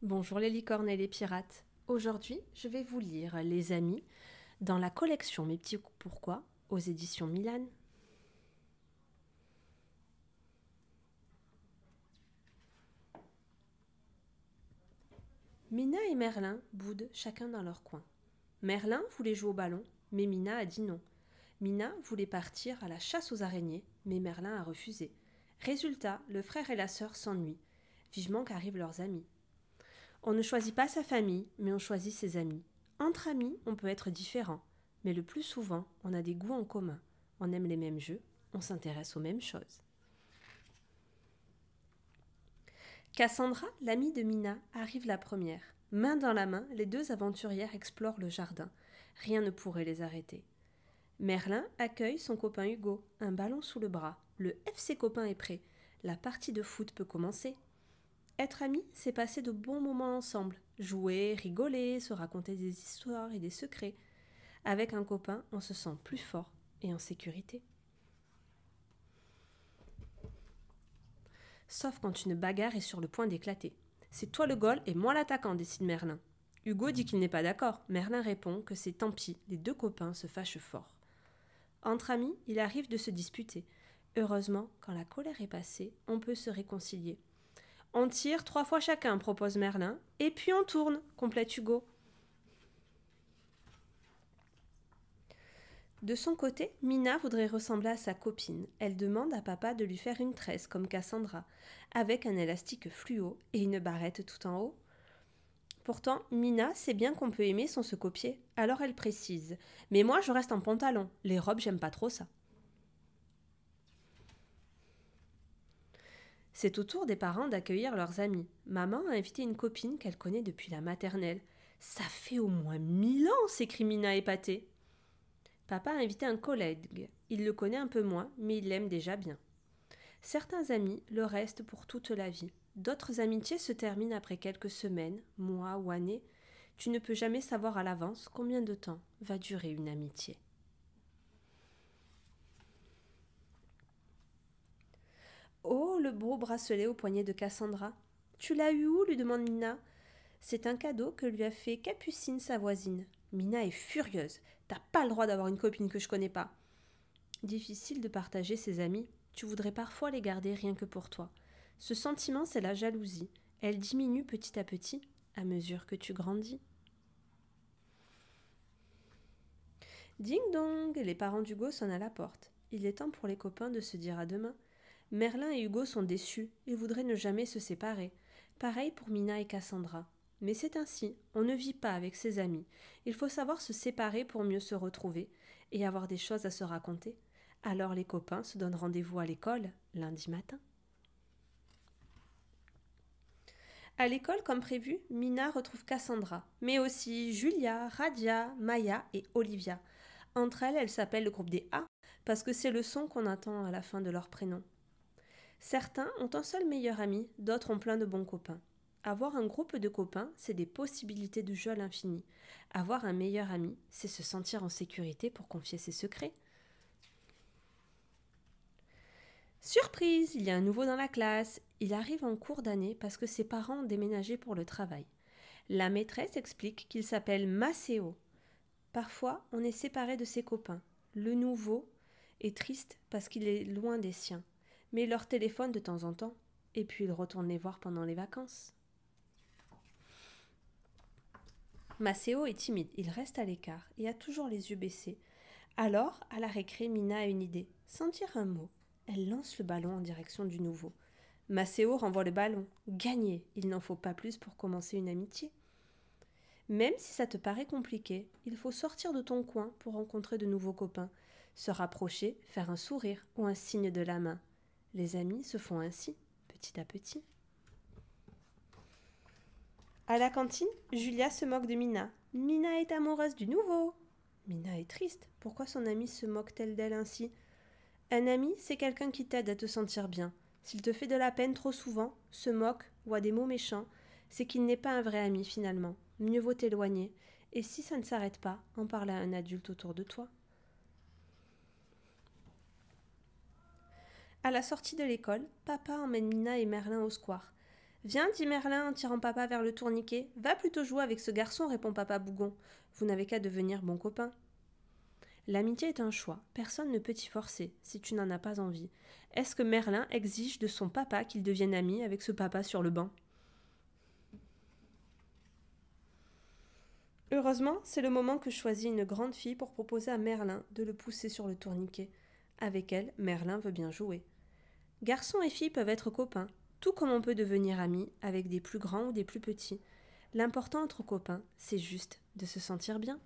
Bonjour les licornes et les pirates. Aujourd'hui, je vais vous lire Les Amis dans la collection Mes petits pourquoi aux éditions Milan. Mina et Merlin boudent chacun dans leur coin. Merlin voulait jouer au ballon, mais Mina a dit non. Mina voulait partir à la chasse aux araignées, mais Merlin a refusé. Résultat, le frère et la sœur s'ennuient, vivement qu'arrivent leurs amis. On ne choisit pas sa famille, mais on choisit ses amis. Entre amis, on peut être différent, mais le plus souvent, on a des goûts en commun. On aime les mêmes jeux, on s'intéresse aux mêmes choses. Cassandra, l'amie de Mina, arrive la première. Main dans la main, les deux aventurières explorent le jardin. Rien ne pourrait les arrêter. Merlin accueille son copain Hugo, un ballon sous le bras. Le FC copain est prêt. La partie de foot peut commencer. Être amis, c'est passer de bons moments ensemble. Jouer, rigoler, se raconter des histoires et des secrets. Avec un copain, on se sent plus fort et en sécurité. Sauf quand une bagarre est sur le point d'éclater. C'est toi le goal et moi l'attaquant, décide Merlin. Hugo dit qu'il n'est pas d'accord. Merlin répond que c'est tant pis, les deux copains se fâchent fort. Entre amis, il arrive de se disputer. Heureusement, quand la colère est passée, on peut se réconcilier. On tire 3 fois chacun, propose Merlin, et puis on tourne, complète Hugo. De son côté, Mina voudrait ressembler à sa copine. Elle demande à papa de lui faire une tresse comme Cassandra, avec un élastique fluo et une barrette tout en haut. Pourtant, Mina sait bien qu'on peut aimer sans se copier, alors elle précise. Mais moi, je reste en pantalon. Les robes, j'aime pas trop ça. C'est au tour des parents d'accueillir leurs amis. Maman a invité une copine qu'elle connaît depuis la maternelle. Ça fait au moins 1000 ans, s'écrie Mina épatée. Papa a invité un collègue. Il le connaît un peu moins, mais il l'aime déjà bien. Certains amis le restent pour toute la vie. D'autres amitiés se terminent après quelques semaines, mois ou années. Tu ne peux jamais savoir à l'avance combien de temps va durer une amitié. Oh, le beau bracelet au poignet de Cassandra. Tu l'as eu où lui demande Mina. C'est un cadeau que lui a fait Capucine, sa voisine. Mina est furieuse. T'as pas le droit d'avoir une copine que je connais pas. Difficile de partager ses amis. Tu voudrais parfois les garder rien que pour toi. Ce sentiment, c'est la jalousie. Elle diminue petit à mesure que tu grandis. Ding dong, les parents d'Hugo sonnent à la porte. Il est temps pour les copains de se dire à demain. Merlin et Hugo sont déçus. Ils voudraient ne jamais se séparer. Pareil pour Mina et Cassandra. Mais c'est ainsi, on ne vit pas avec ses amis. Il faut savoir se séparer pour mieux se retrouver et avoir des choses à se raconter. Alors les copains se donnent rendez-vous à l'école lundi matin. À l'école, comme prévu, Mina retrouve Cassandra, mais aussi Julia, Radia, Maya et Olivia. Entre elles, elles s'appellent le groupe des A parce que c'est le son qu'on attend à la fin de leur prénom. Certains ont un seul meilleur ami, d'autres ont plein de bons copains. Avoir un groupe de copains, c'est des possibilités de jeu à l'infini. Avoir un meilleur ami, c'est se sentir en sécurité pour confier ses secrets. Surprise, il y a un nouveau dans la classe. Il arrive en cours d'année parce que ses parents ont déménagé pour le travail. La maîtresse explique qu'il s'appelle Maceo. Parfois, on est séparé de ses copains. Le nouveau est triste parce qu'il est loin des siens, mais il leur téléphone de temps en temps, et puis il retourne les voir pendant les vacances. Maceo est timide, il reste à l'écart et a toujours les yeux baissés. Alors, à la récré, Mina a une idée. Sans dire un mot, elle lance le ballon en direction du nouveau. Maceo renvoie le ballon. Gagné, il n'en faut pas plus pour commencer une amitié. Même si ça te paraît compliqué, il faut sortir de ton coin pour rencontrer de nouveaux copains, se rapprocher, faire un sourire ou un signe de la main. Les amis se font ainsi, petit à petit. À la cantine, Julia se moque de Mina. Mina est amoureuse du nouveau. Mina est triste. Pourquoi son amie se moque-t-elle d'elle ainsi? Un ami, c'est quelqu'un qui t'aide à te sentir bien. S'il te fait de la peine trop souvent, se moque ou a des mots méchants, c'est qu'il n'est pas un vrai ami finalement. Mieux vaut t'éloigner. Et si ça ne s'arrête pas, en parle à un adulte autour de toi. À la sortie de l'école, papa emmène Mina et Merlin au square. Viens, dit Merlin en tirant papa vers le tourniquet. Va plutôt jouer avec ce garçon, répond papa Bougon. Vous n'avez qu'à devenir bon copain. L'amitié est un choix, personne ne peut t'y forcer, si tu n'en as pas envie. Est-ce que Merlin exige de son papa qu'il devienne ami avec ce papa sur le banc? Heureusement, c'est le moment que choisit une grande fille pour proposer à Merlin de le pousser sur le tourniquet. Avec elle, Merlin veut bien jouer. Garçons et filles peuvent être copains, tout comme on peut devenir amis avec des plus grands ou des plus petits. L'important entre copains, c'est juste de se sentir bien.